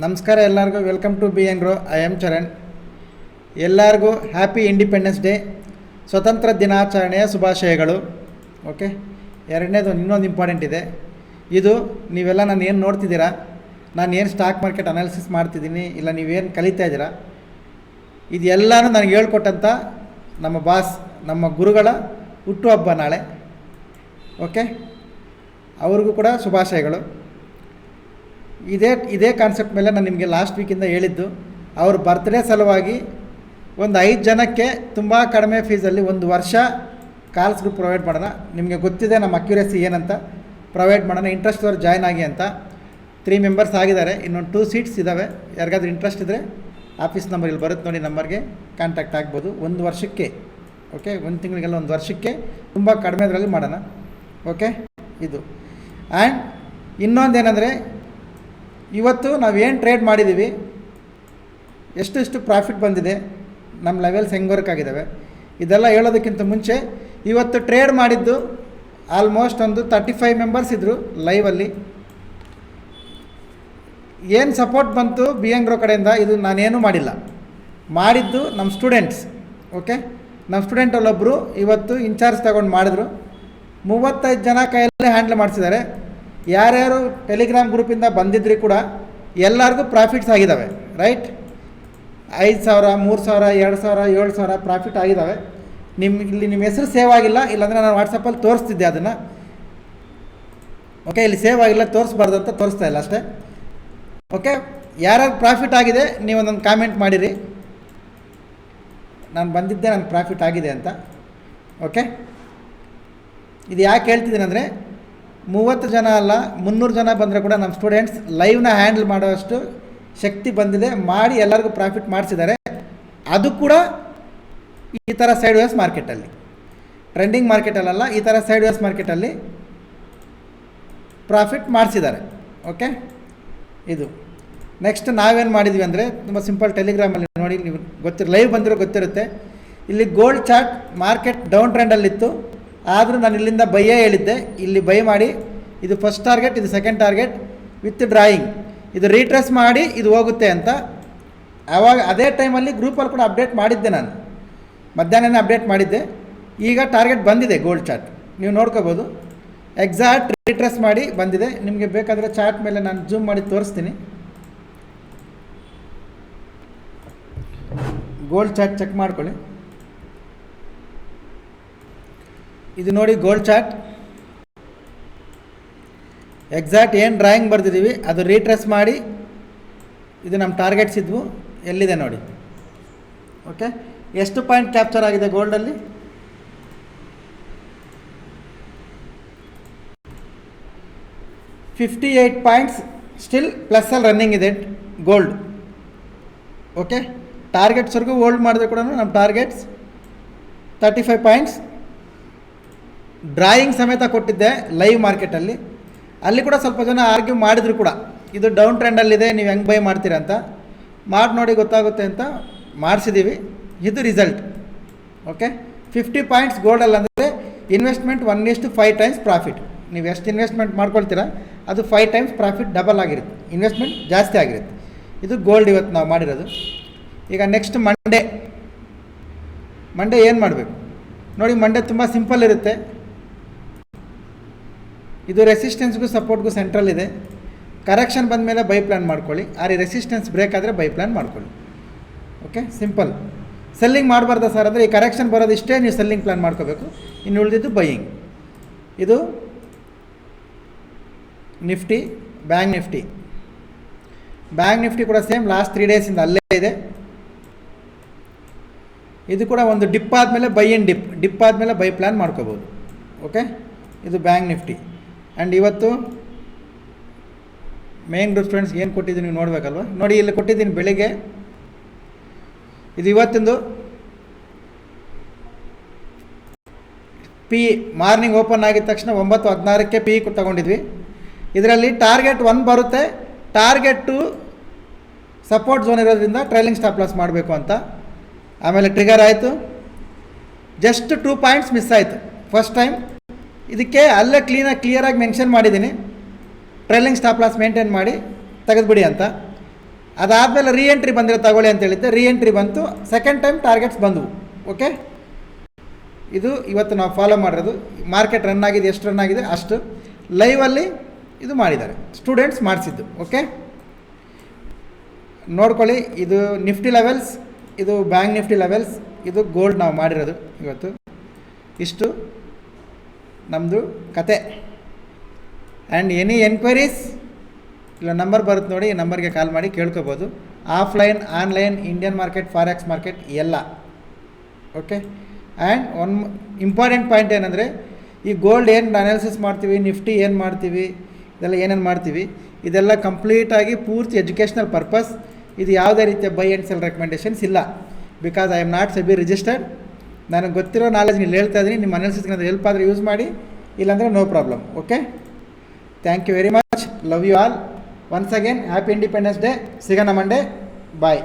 ನಮಸ್ಕಾರ ಎಲ್ಲರಿಗೂ. Welcome to B N grow. I am Charan. ಎಲ್ಲರಿಗೂ ಹ್ಯಾಪಿ ಇಂಡಿಪೆಂಡೆನ್ಸ್ ಡೇ, ಸ್ವತಂತ್ರ ದಿನಾಚರಣೆಯ ಶುಭಾಶಯಗಳು. ಓಕೆ, ಎರಡನೇದು ಇನ್ನೊಂದು ಇಂಪಾರ್ಟೆಂಟ್ ಇದೆ. ಇದು ನೀವೆಲ್ಲ ನಾನು ಏನು ನೋಡ್ತಿದ್ದೀರಾ, ನಾನು ಏನು ಸ್ಟಾಕ್ ಮಾರ್ಕೆಟ್ ಅನಾಲಿಸಿಸ್ ಮಾಡ್ತಿದ್ದೀನಿ, ಇಲ್ಲ ನೀವೇನು ಕಲಿತಾ ಇದ್ದೀರಾ, ಇದೆಲ್ಲನೂ ನನಗೆ ಹೇಳ್ಕೊಟ್ಟಂಥ ನಮ್ಮ ಬಾಸ್, ನಮ್ಮ ಗುರುಗಳ ಹುಟ್ಟುಹಬ್ಬ ನಾಳೆ. ಓಕೆ, ಅವ್ರಿಗೂ ಕೂಡ ಶುಭಾಶಯಗಳು. ಇದೇ ಕಾನ್ಸೆಪ್ಟ್ ಮೇಲೆ ನಾನು ನಿಮಗೆ ಲಾಸ್ಟ್ ವೀಕಿಂದ ಹೇಳಿದ್ದು. ಅವ್ರ ಬರ್ತ್ಡೇ ಸಲುವಾಗಿ ಒಂದು 5 ಜನಕ್ಕೆ ತುಂಬ ಕಡಿಮೆ ಫೀಸಲ್ಲಿ 1 ವರ್ಷ ಕಾಲ್ಸ್ ಗ್ರೂಪ್ ಪ್ರೊವೈಡ್ ಮಾಡೋಣ. ನಿಮಗೆ ಗೊತ್ತಿದೆ ನಮ್ಮ ಅಕ್ಯುರೇಸಿ ಏನಂತ. ಪ್ರೊವೈಡ್ ಮಾಡೋಣ, ಇಂಟ್ರೆಸ್ಟ್ ಅವ್ರು ಜಾಯ್ನ್ ಆಗಿ ಅಂತ. 3 ಮೆಂಬರ್ಸ್ ಆಗಿದ್ದಾರೆ, ಇನ್ನೊಂದು 2 ಸೀಟ್ಸ್ ಇದ್ದಾವೆ. ಯಾರಿಗಾದ್ರೂ ಇಂಟ್ರೆಸ್ಟ್ ಇದ್ದರೆ ಆಫೀಸ್ ನಂಬರ್ ಇಲ್ಲಿ ಬರುತ್ತೆ ನೋಡಿ, ನಂಬರ್ಗೆ ಕಾಂಟ್ಯಾಕ್ಟ್ ಆಗ್ಬೋದು. 1 ವರ್ಷಕ್ಕೆ, ಓಕೆ, 1 ತಿಂಗಳಿಗೆಲ್ಲ 1 ವರ್ಷಕ್ಕೆ ತುಂಬ ಕಡಿಮೆ ಅದರಲ್ಲಿ ಮಾಡೋಣ. ಓಕೆ, ಇದು. ಆ್ಯಂಡ್ ಇನ್ನೊಂದೇನೆಂದರೆ, ಇವತ್ತು ನಾವೇನು ಟ್ರೇಡ್ ಮಾಡಿದ್ದೀವಿ, ಎಷ್ಟು ಪ್ರಾಫಿಟ್ ಬಂದಿದೆ, ನಮ್ಮ ಲೆವೆಲ್ಸ್ ಹೆಂಗೆ ವರ್ಕ್ ಆಗಿದ್ದಾವೆ, ಇದೆಲ್ಲ ಹೇಳೋದಕ್ಕಿಂತ ಮುಂಚೆ ಇವತ್ತು ಟ್ರೇಡ್ ಮಾಡಿದ್ದು ಆಲ್ಮೋಸ್ಟ್ ಒಂದು 35 ಮೆಂಬರ್ಸ್ ಇದ್ದರು ಲೈವಲ್ಲಿ. ಏನು ಸಪೋರ್ಟ್ ಬಂತು ಬಿ ಎನ್ ಗ್ರೋ ಕಡೆಯಿಂದ, ಇದು ನಾನೇನೂ ಮಾಡಿದ್ದು ನಮ್ಮ ಸ್ಟೂಡೆಂಟ್ಸ್. ಓಕೆ, ನಮ್ಮ ಸ್ಟೂಡೆಂಟಲ್ಲೊಬ್ಬರು ಇವತ್ತು ಇನ್ಚಾರ್ಜ್ ತಗೊಂಡು ಮಾಡಿದ್ರು. 35 ಜನ ಕೈಯಲ್ಲೇ ಹ್ಯಾಂಡಲ್ ಮಾಡಿಸಿದ್ದಾರೆ. ಯಾರ್ಯಾರು ಟೆಲಿಗ್ರಾಮ್ ಗ್ರೂಪಿಂದ ಬಂದಿದ್ರಿ ಕೂಡ ಎಲ್ಲರಿಗೂ ಪ್ರಾಫಿಟ್ಸ್ ಆಗಿದ್ದಾವೆ. ರೈಟ್, 5,000, 3,000, 2,000, 7,000 ಪ್ರಾಫಿಟ್ ಆಗಿದ್ದಾವೆ. ಇಲ್ಲಿ ನಿಮ್ಮ ಹೆಸರು ಸೇವ್ ಆಗಿಲ್ಲ, ಇಲ್ಲಾಂದರೆ ನಾನು ವಾಟ್ಸಪ್ಪಲ್ಲಿ ತೋರಿಸ್ತಿದ್ದೆ ಅದನ್ನು. ಓಕೆ, ಇಲ್ಲಿ ಸೇವ್ ಆಗಿಲ್ಲ, ತೋರಿಸ್ಬಾರ್ದು ಅಂತ ತೋರಿಸ್ತಾ ಇಲ್ಲ ಅಷ್ಟೇ. ಓಕೆ, ಯಾರ್ಯಾರು ಪ್ರಾಫಿಟ್ ಆಗಿದೆ ನೀವು ಒಂದೊಂದು ಕಾಮೆಂಟ್ ಮಾಡಿರಿ, ನಾನು ಬಂದಿದ್ದೆ, ನನಗೆ ಪ್ರಾಫಿಟ್ ಆಗಿದೆ ಅಂತ. ಓಕೆ, ಇದು ಯಾಕೆ ಹೇಳ್ತಿದ್ದೀನಿ ಅಂದರೆ, 30 ಜನ ಅಲ್ಲ 300 ಜನ ಬಂದರೆ ಕೂಡ ನಮ್ಮ ಸ್ಟೂಡೆಂಟ್ಸ್ ಲೈವ್ನ ಹ್ಯಾಂಡಲ್ ಮಾಡೋಷ್ಟು ಶಕ್ತಿ ಬಂದಿದೆ, ಮಾಡಿ ಎಲ್ಲರಿಗೂ ಪ್ರಾಫಿಟ್ ಮಾಡಿಸಿದ್ದಾರೆ. ಅದು ಕೂಡ ಈ ಥರ ಸೈಡ್ ವೇಸ್ ಮಾರ್ಕೆಟಲ್ಲಿ, ಟ್ರೆಂಡಿಂಗ್ ಮಾರ್ಕೆಟಲ್ಲ, ಈ ಥರ ಸೈಡ್ ವೇಸ್ ಮಾರ್ಕೆಟಲ್ಲಿ ಪ್ರಾಫಿಟ್ ಮಾಡಿಸಿದ್ದಾರೆ. ಓಕೆ, ಇದು. ನೆಕ್ಸ್ಟ್ ನಾವೇನು ಮಾಡಿದ್ವಿ ಅಂದರೆ, ತುಂಬ ಸಿಂಪಲ್, ಟೆಲಿಗ್ರಾಮಲ್ಲಿ ನೋಡಿ, ನೀವು ಲೈವ್ ಬಂದಿರೋ ಗೊತ್ತಿರುತ್ತೆ. ಇಲ್ಲಿ ಗೋಲ್ಡ್ ಚಾರ್ಟ್ ಮಾರ್ಕೆಟ್ ಡೌನ್ ಟ್ರೆಂಡಲ್ಲಿತ್ತು, ಆದರೂ ನಾನು ಇಲ್ಲಿಂದ ಬೈಯೇ ಹೇಳಿದ್ದೆ, ಇಲ್ಲಿ ಬೈ ಮಾಡಿ, ಇದು ಫಸ್ಟ್ ಟಾರ್ಗೆಟ್, ಇದು ಸೆಕೆಂಡ್ ಟಾರ್ಗೆಟ್ ವಿತ್ ಡ್ರಾಯಿಂಗ್, ಇದು ರೀಟ್ರೇಸ್ ಮಾಡಿ ಇದು ಹೋಗುತ್ತೆ ಅಂತ. ಆವಾಗ ಅದೇ ಟೈಮಲ್ಲಿ ಗ್ರೂಪಲ್ಲಿ ಕೂಡ ಅಪ್ಡೇಟ್ ಮಾಡಿದ್ದೆ, ನಾನು ಮಧ್ಯಾಹ್ನನೇ ಅಪ್ಡೇಟ್ ಮಾಡಿದ್ದೆ. ಈಗ ಟಾರ್ಗೆಟ್ ಬಂದಿದೆ ಗೋಲ್ಡ್ ಚಾರ್ಟ್, ನೀವು ನೋಡ್ಕೋಬೋದು. ಎಕ್ಸಾಕ್ಟ್ ರೀಟ್ರೇಸ್ ಮಾಡಿ ಬಂದಿದೆ. ನಿಮಗೆ ಬೇಕಾದರೆ ಚಾರ್ಟ್ ಮೇಲೆ ನಾನು ಜೂಮ್ ಮಾಡಿ ತೋರಿಸ್ತೀನಿ. ಗೋಲ್ಡ್ ಚಾರ್ಟ್ ಚೆಕ್ ಮಾಡ್ಕೊಳ್ಳಿ. ಇದು ನೋಡಿ ಗೋಲ್ಡ್ ಚಾರ್ಟ್, ಎಕ್ಸಾಕ್ಟ್ ಏನು ಡ್ರಾಯಿಂಗ್ ಬರ್ದಿದ್ದೀವಿ ಅದು ರೀಟ್ರೇಸ್ ಮಾಡಿ, ಇದು ನಮ್ಮ ಟಾರ್ಗೆಟ್ಸ್ ಇದ್ವು, ಎಲ್ಲಿದೆ ನೋಡಿ. ಓಕೆ, ಎಷ್ಟು ಪಾಯಿಂಟ್ ಕ್ಯಾಪ್ಚರ್ ಆಗಿದೆ ಗೋಲ್ಡಲ್ಲಿ? 58 ಪಾಯಿಂಟ್ಸ್ ಸ್ಟಿಲ್ ಪ್ಲಸ್ಸಲ್ಲಿ ರನ್ನಿಂಗ್ ಇದೆ ಗೋಲ್ಡ್. ಓಕೆ, ಟಾರ್ಗೆಟ್ಸ್ವರೆಗೂ ಹೋಲ್ಡ್ ಮಾಡಿದ್ರೆ ಕೂಡ ನಮ್ಮ ಟಾರ್ಗೆಟ್ಸ್ 35 ಪಾಯಿಂಟ್ಸ್ ಡ್ರಾಯಿಂಗ್ ಸಮೇತ ಕೊಟ್ಟಿದ್ದೆ ಲೈವ್ ಮಾರ್ಕೆಟಲ್ಲಿ. ಅಲ್ಲಿ ಕೂಡ ಸ್ವಲ್ಪ ಜನ ಆರ್ಗ್ಯೂ ಮಾಡಿದ್ರು ಕೂಡ, ಇದು ಡೌನ್ ಟ್ರೆಂಡಲ್ಲಿದೆ, ನೀವು ಹೆಂಗೆ ಬೈ ಮಾಡ್ತೀರಾ ಅಂತ. ಮಾಡಿ ನೋಡಿ ಗೊತ್ತಾಗುತ್ತೆ ಅಂತ ಮಾಡಿಸಿದ್ದೀವಿ. ಇದು ರಿಸಲ್ಟ್. ಓಕೆ, 50 ಪಾಯಿಂಟ್ಸ್ ಗೋಲ್ಡಲ್ಲಿ ಅಂದರೆ ಇನ್ವೆಸ್ಟ್ಮೆಂಟ್ 1:5 ಟೈಮ್ಸ್ ಪ್ರಾಫಿಟ್. ನೀವು ಎಷ್ಟು ಇನ್ವೆಸ್ಟ್ಮೆಂಟ್ ಮಾಡ್ಕೊಳ್ತೀರಾ ಅದು 5 ಟೈಮ್ಸ್ ಪ್ರಾಫಿಟ್ ಡಬಲ್ ಆಗಿರುತ್ತೆ, ಇನ್ವೆಸ್ಟ್ಮೆಂಟ್ ಜಾಸ್ತಿ ಆಗಿರುತ್ತೆ. ಇದು ಗೋಲ್ಡ್ ಇವತ್ತು ನಾವು ಮಾಡಿರೋದು. ಈಗ ನೆಕ್ಸ್ಟ್ ಮಂಡೇ ಏನು ಮಾಡಬೇಕು ನೋಡಿ. ಮಂಡೇ ತುಂಬ ಸಿಂಪಲ್ ಇರುತ್ತೆ. ಇದು ರೆಸಿಸ್ಟೆನ್ಸ್ಗೂ ಸಪೋರ್ಟ್ಗೂ ಸೆಂಟ್ರಲ್ ಇದೆ. ಕರೆಕ್ಷನ್ ಬಂದ ಮೇಲೆ ಬೈ ಪ್ಲ್ಯಾನ್ ಮಾಡ್ಕೊಳ್ಳಿ, ರೆಸಿಸ್ಟೆನ್ಸ್ ಬ್ರೇಕ್ ಆದರೆ ಬೈ ಪ್ಲ್ಯಾನ್ ಮಾಡ್ಕೊಳ್ಳಿ. Okay, simple. ಸೆಲ್ಲಿಂಗ್ ಮಾಡಬಾರ್ದ ಸರ್ ಅಂದರೆ, ಈ ಕರೆಕ್ಷನ್ ಬರೋದಿಷ್ಟೇ ನೀವು ಸೆಲ್ಲಿಂಗ್ ಪ್ಲ್ಯಾನ್ ಮಾಡ್ಕೋಬೇಕು, ಇನ್ನು ಉಳಿದಿದ್ದು ಬೈಯಿಂಗ್. ಇದು ನಿಫ್ಟಿ, ಬ್ಯಾಂಕ್ ನಿಫ್ಟಿ ಕೂಡ ಸೇಮ್ ಲಾಸ್ಟ್ 3 ಡೇಸಿಂದ ಅಲ್ಲೇ ಇದೆ. ಇದು ಕೂಡ ಒಂದು ಡಿಪ್ ಆದಮೇಲೆ ಡಿಪ್ ಆದಮೇಲೆ ಬೈ ಪ್ಲ್ಯಾನ್ ಮಾಡ್ಕೋಬೋದು. ಓಕೆ, ಇದು ಬ್ಯಾಂಕ್ ನಿಫ್ಟಿ. ಆ್ಯಂಡ್ ಇವತ್ತು ಮೇನ್ ಗ್ರೂಪ್ ಸ್ಟೂಡೆಂಟ್ಸ್ ಏನು ಕೊಟ್ಟಿದ್ದೀನಿ ನೀವು ನೋಡಬೇಕಲ್ವ. ನೋಡಿ, ಇಲ್ಲಿ ಕೊಟ್ಟಿದ್ದೀನಿ ಬೆಳಿಗ್ಗೆ. ಇದು ಇವತ್ತಿಂದು ಪಿ ಮಾರ್ನಿಂಗ್ ಓಪನ್ ಆಗಿದ ತಕ್ಷಣ 9:16ಕ್ಕೆ ಪಿ ತಗೊಂಡಿದ್ವಿ. ಇದರಲ್ಲಿ ಟಾರ್ಗೆಟ್ 1 ಬರುತ್ತೆ, ಟಾರ್ಗೆಟ್ 2 ಸಪೋರ್ಟ್ ಝೋನ್ ಇರೋದ್ರಿಂದ ಟ್ರೈಲಿಂಗ್ ಸ್ಟಾಪ್ ಲಾಸ್ ಮಾಡಬೇಕು ಅಂತ. ಆಮೇಲೆ ಟ್ರಿಗರ್ ಆಯಿತು, ಜಸ್ಟ್ 2 ಪಾಯಿಂಟ್ಸ್ ಮಿಸ್ ಆಯಿತು ಫಸ್ಟ್ ಟೈಮ್. ಇದಕ್ಕೆ ಅಲ್ಲೇ ಕ್ಲಿಯರಾಗಿ ಮೆನ್ಷನ್ ಮಾಡಿದ್ದೀನಿ, ಟ್ರೈಲಿಂಗ್ ಸ್ಟಾಪ್ ಲಾಸ್ ಮೇಂಟೈನ್ ಮಾಡಿ ತೆಗೆದುಬಿಡಿ ಅಂತ. ಅದಾದಮೇಲೆ ರೀ ಎಂಟ್ರಿ ಬಂದರೆ ತಗೊಳ್ಳಿ ಅಂತ ಹೇಳಿದ್ದೆ, ರೀ ಎಂಟ್ರಿ ಬಂತು, ಸೆಕೆಂಡ್ ಟೈಮ್ ಟಾರ್ಗೆಟ್ಸ್ ಬಂದವು. ಓಕೆ, ಇದು ಇವತ್ತು ನಾವು ಫಾಲೋ ಮಾಡಿರೋದು. ಮಾರ್ಕೆಟ್ ರನ್ ಆಗಿದೆ, ಎಷ್ಟು ರನ್ ಆಗಿದೆ ಅಷ್ಟು ಲೈವಲ್ಲಿ ಇದು ಮಾಡಿದ್ದಾರೆ, ಸ್ಟೂಡೆಂಟ್ಸ್ ಮಾಡಿಸಿದ್ದು. ಓಕೆ, ನೋಡ್ಕೊಳ್ಳಿ. ಇದು ನಿಫ್ಟಿ ಲೆವೆಲ್ಸ್, ಇದು ಬ್ಯಾಂಕ್ ನಿಫ್ಟಿ ಲೆವೆಲ್ಸ್, ಇದು ಗೋಲ್ಡ್ ನಾವು ಮಾಡಿರೋದು ಇವತ್ತು. ಇಷ್ಟು ನಮ್ಮದು ಕತೆ. ಆ್ಯಂಡ್ ಎನಿ ಎನ್ಕ್ವೈರೀಸ್ ಇಲ್ಲ ನಂಬರ್ ಬರುತ್ತೆ ನೋಡಿ, ಈ ನಂಬರ್ಗೆ ಕಾಲ್ ಮಾಡಿ ಕೇಳ್ಕೊಬೋದು. Offline, online, Indian market, forex market ಎಲ್ಲ. Okay, and one important point ಏನಂದರೆ, ಈ ಗೋಲ್ಡ್ ಏನು ಅನಾಲಿಸಿಸ್ ಮಾಡ್ತೀವಿ, ನಿಫ್ಟಿ ಏನು ಮಾಡ್ತೀವಿ, ಇದೆಲ್ಲ ಏನೇನು ಮಾಡ್ತೀವಿ, ಇದೆಲ್ಲ ಕಂಪ್ಲೀಟಾಗಿ ಪೂರ್ತಿ ಎಜುಕೇಷ್ನಲ್ ಪರ್ಪಸ್. ಇದು ಯಾವುದೇ ರೀತಿಯ ಬೈ ಆ್ಯಂಡ್ ಸೆಲ್ ರೆಕಮೆಂಡೇಷನ್ಸ್ ಇಲ್ಲ. Because I am not SEBI registered. ನನಗೆ ಗೊತ್ತಿರೋ ನಾಲೆಜ್ ನೀವು ಹೇಳ್ತಾ ಇದ್ದೀನಿ. ನಿಮ್ಮ ಅನಾಲಿಸಿಸ್ಗೆ ಏನಾದರೂ ಹೆಲ್ಪ್ ಆದರೆ ಯೂಸ್ ಮಾಡಿ, ಇಲ್ಲಾಂದರೆ no problem. Okay, thank you very much. Love you all. Once again happy independence day. ಸಿಗೋಣ ಮಂಡೇ. ಬಾಯ್.